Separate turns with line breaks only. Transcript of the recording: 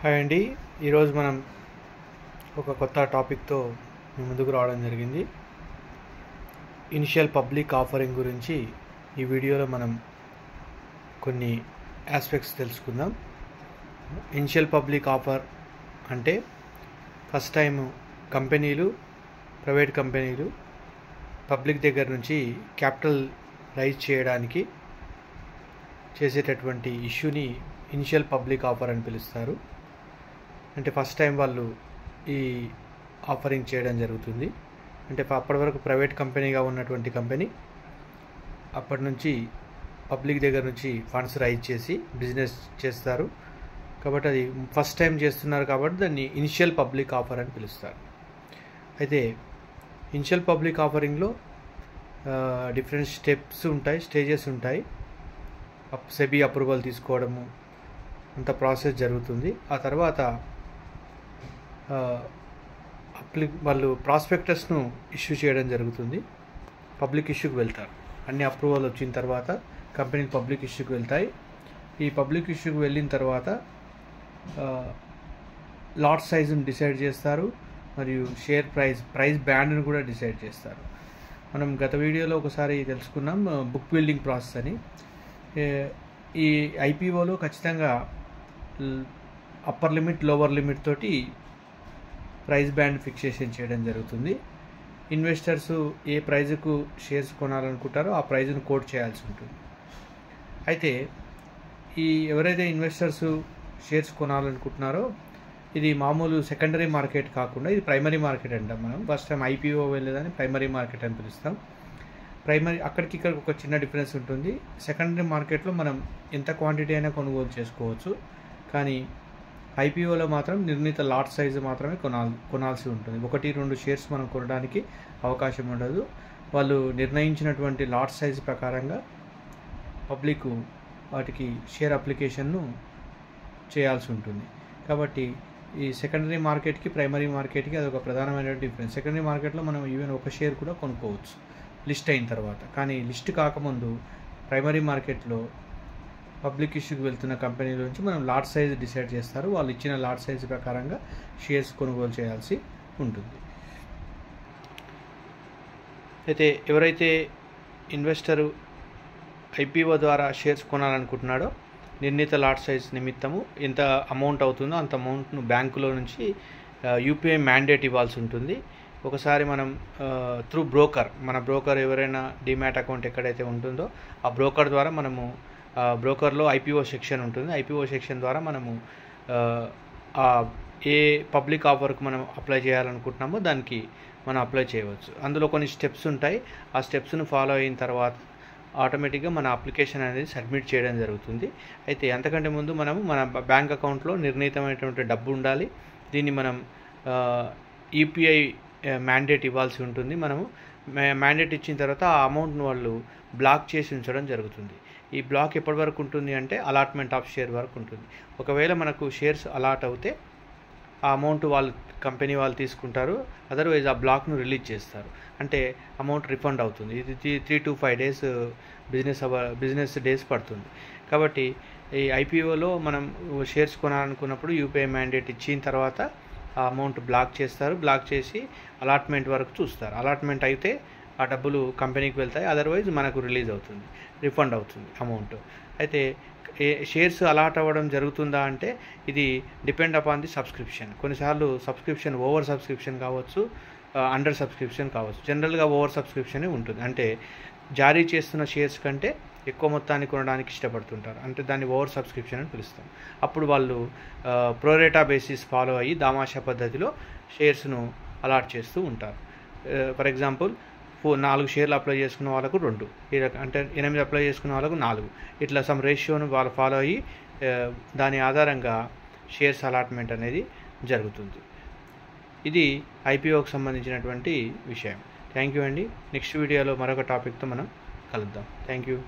Hi అండి. ఈరోజు మనం ఒక కొత్త టాపిక్తో మీ ముందుకు రావడం జరిగింది. ఇనిషియల్ పబ్లిక్ ఆఫరింగ్ గురించి ఈ వీడియోలో మనం కొన్ని ఆస్పెక్ట్స్ తెలుసుకుందాం. ఇనిషియల్ పబ్లిక్ ఆఫర్ అంటే ఫస్ట్ టైం ప్రైవేట్ కంపెనీలు పబ్లిక్ దగ్గర నుంచి క్యాపిటల్ రైజ్ చేయడానికి చేసేటటువంటి ఇష్యూని ఇనిషియల్ పబ్లిక్ ఆఫర్ అని పిలుస్తారు. అంటే ఫస్ట్ టైం వాళ్ళు ఈ ఆఫరింగ్ చేయడం జరుగుతుంది. అంటే అప్పటి వరకు ప్రైవేట్ కంపెనీగా ఉన్నటువంటి కంపెనీ అప్పటి నుంచి పబ్లిక్ దగ్గర నుంచి ఫండ్స్ రైజ్ చేసి బిజినెస్ చేస్తారు. కాబట్టి అది ఫస్ట్ టైం చేస్తున్నారు కాబట్టి దాన్ని ఇనిషియల్ పబ్లిక్ ఆఫర్ అని పిలుస్తారు. అయితే ఇనిషియల్ పబ్లిక్ ఆఫరింగ్లో డిఫరెంట్ స్టేజెస్ ఉంటాయి. సెబీ అప్రూవల్ తీసుకోవడము అంత ప్రాసెస్ జరుగుతుంది. ఆ తర్వాత వాళ్ళు ప్రాస్పెక్టస్ను ఇష్యూ చేయడం జరుగుతుంది. పబ్లిక్ ఇష్యూకి వెళ్తారు. అన్ని అప్రూవల్ వచ్చిన తర్వాత కంపెనీలు పబ్లిక్ ఇష్యూకి వెళ్తాయి. ఈ పబ్లిక్ ఇష్యూకి వెళ్ళిన తర్వాత లాట్ సైజును డిసైడ్ చేస్తారు మరియు షేర్ ప్రైస్ బ్యాండ్ను కూడా డిసైడ్ చేస్తారు. మనం గత వీడియోలో ఒకసారి తెలుసుకున్నాం బుక్ బిల్డింగ్ ప్రాసెస్ అని. ఈ ఐపీఓలో ఖచ్చితంగా అప్పర్ లిమిట్ లోవర్ లిమిట్ తోటి ప్రైస్ బ్యాండ్ ఫిక్సేషన్ చేయడం జరుగుతుంది. ఇన్వెస్టర్స్ ఏ ప్రైజ్కు షేర్స్ కొనాలనుకుంటారో ఆ ప్రైజ్ను కోట్ చేయాల్సి ఉంటుంది. అయితే ఎవరైతే ఇన్వెస్టర్స్ షేర్స్ కొనాలనుకుంటున్నారో ఇది మామూలు సెకండరీ మార్కెట్ కాకుండా ఇది ప్రైమరీ మార్కెట్ అంటాం. మనం ఫస్ట్ టైం ఐపీఓ వెళ్ళేదాన్ని ప్రైమరీ మార్కెట్ అని పిలుస్తాం. అక్కడికి ఇక్కడికి ఒక చిన్న డిఫరెన్స్ ఉంటుంది. సెకండరీ మార్కెట్లో మనం ఎంత క్వాంటిటీ అయినా కొనుగోలు చేసుకోవచ్చు. కానీ ఐపీఓలో మాత్రం నిర్ణీత లాట్ సైజు మాత్రమే కొనాల్సి ఉంటుంది. 1-2 షేర్స్ మనం కొనడానికి అవకాశం ఉండదు. వాళ్ళు నిర్ణయించినటువంటి లాట్ సైజు ప్రకారంగా పబ్లిక్ వాటికి షేర్ అప్లికేషన్ను చేయాల్సి ఉంటుంది. కాబట్టి ఈ సెకండరీ మార్కెట్కి ప్రైమరీ మార్కెట్కి అదొక ప్రధానమైన డిఫరెన్స్. సెకండరీ మార్కెట్లో మనం ఈవెన్ ఒక షేర్ కూడా కొనుక్కోవచ్చు లిస్ట్ అయిన తర్వాత. కానీ లిస్ట్ కాకముందు ప్రైమరీ మార్కెట్లో పబ్లిక్ ఇష్యూకి వెళ్తున్న కంపెనీల నుంచి మనం లాట్ సైజ్ డిసైడ్ చేస్తారు. వాళ్ళు ఇచ్చిన లాట్ సైజ్ ప్రకారంగా షేర్స్ కొనుగోలు చేయాల్సి ఉంటుంది. అయితే ఎవరైతే ఇన్వెస్టరు ఐపీఓ ద్వారా షేర్స్ కొనాలనుకుంటున్నాడో నిర్ణీత లాట్ సైజ్ నిమిత్తము ఎంత అమౌంట్ అవుతుందో అంత అమౌంట్ను బ్యాంకులో నుంచి యూపీఐ మ్యాండేట్ ఇవ్వాల్సి ఉంటుంది. ఒకసారి మనం త్రూ మన బ్రోకర్ ఎవరైనా డిమాట్ అకౌంట్ ఎక్కడైతే ఉంటుందో ఆ బ్రోకర్ ద్వారా మనము బ్రోకర్లో ఐపీఓ సెక్షన్ ఉంటుంది. ఐపీఓ సెక్షన్ ద్వారా మనము ఏ పబ్లిక్ ఆఫర్కు మనం అప్లై చేయాలనుకుంటున్నామో దానికి మనం అప్లై చేయవచ్చు. అందులో కొన్ని స్టెప్స్ ఉంటాయి. ఆ స్టెప్స్ను ఫాలో అయిన తర్వాత ఆటోమేటిక్గా మన అప్లికేషన్ అనేది సబ్మిట్ చేయడం జరుగుతుంది. అయితే అంతకంటే ముందు మనము మన బ్యాంక్ అకౌంట్లో నిర్ణీతమైనటువంటి డబ్బు ఉండాలి. దీన్ని మనం యూపీఐ మ్యాండేట్ ఇవ్వాల్సి ఉంటుంది. మనము మ్యాండేట్ ఇచ్చిన తర్వాత ఆ అమౌంట్ను వాళ్ళు బ్లాక్ చేసి ఉంచడం జరుగుతుంది. ఈ బ్లాక్ ఎప్పటి వరకు ఉంటుంది అంటే అలాట్మెంట్ ఆఫ్ షేర్ వరకు ఉంటుంది. ఒకవేళ మనకు షేర్స్ అలాట్ అవుతే ఆ అమౌంట్ కంపెనీ వాళ్ళు తీసుకుంటారు. అదర్వైజ్ ఆ బ్లాక్ను రిలీజ్ చేస్తారు. అంటే అమౌంట్ రిఫండ్ అవుతుంది. ఇది 3 to 5 డేస్ బిజినెస్ డేస్ పడుతుంది. కాబట్టి ఈ ఐపీఓలో మనం షేర్స్ కొనాలనుకున్నప్పుడు యూపీఐ మ్యాండేట్ ఇచ్చిన తర్వాత ఆ అమౌంట్ బ్లాక్ చేస్తారు. బ్లాక్ చేసి అలాట్మెంట్ వరకు చూస్తారు. అలాట్మెంట్ అయితే ఆ డబ్బులు కంపెనీకి వెళ్తాయి. అదర్వైజ్ మనకు రిలీజ్ అవుతుంది, రిఫండ్ అవుతుంది అమౌంట్. అయితే షేర్స్ అలాట్ అవ్వడం జరుగుతుందా అంటే ఇది డిపెండ్ అపాన్ ది సబ్స్క్రిప్షన్. కొన్నిసార్లు సబ్స్క్రిప్షన్ ఓవర్ సబ్స్క్రిప్షన్ కావచ్చు, అండర్ సబ్స్క్రిప్షన్ కావచ్చు. జనరల్గా ఓవర్ సబ్స్క్రిప్షనే ఉంటుంది. అంటే జారీ చేస్తున్న షేర్స్ కంటే ఎక్కువ మొత్తాన్ని కొనడానికి ఇష్టపడుతుంటారు. అంటే దాన్ని ఓవర్ సబ్స్క్రిప్షన్ అని పిలుస్తాం. అప్పుడు వాళ్ళు ప్రోరేటా బేసిస్ ఫాలో అయ్యి దామాషా పద్ధతిలో షేర్స్ను అలాట్ చేస్తూ ఉంటారు. ఫర్ ఎగ్జాంపుల్ 4 షేర్లు అప్లై చేసుకున్న వాళ్ళకు 2, అంటే 8 అప్లై చేసుకున్న వాళ్ళకు 4, ఇట్లా సమ్ రేషియోను వాళ్ళు ఫాలో అయ్యి దాని ఆధారంగా షేర్స్ అలాట్మెంట్ అనేది జరుగుతుంది. ఇది ఐపీఓకి సంబంధించినటువంటి విషయం. థ్యాంక్ యూ అండి. నెక్స్ట్ వీడియోలో మరొక టాపిక్తో మనం కలుద్దాం. Thank you.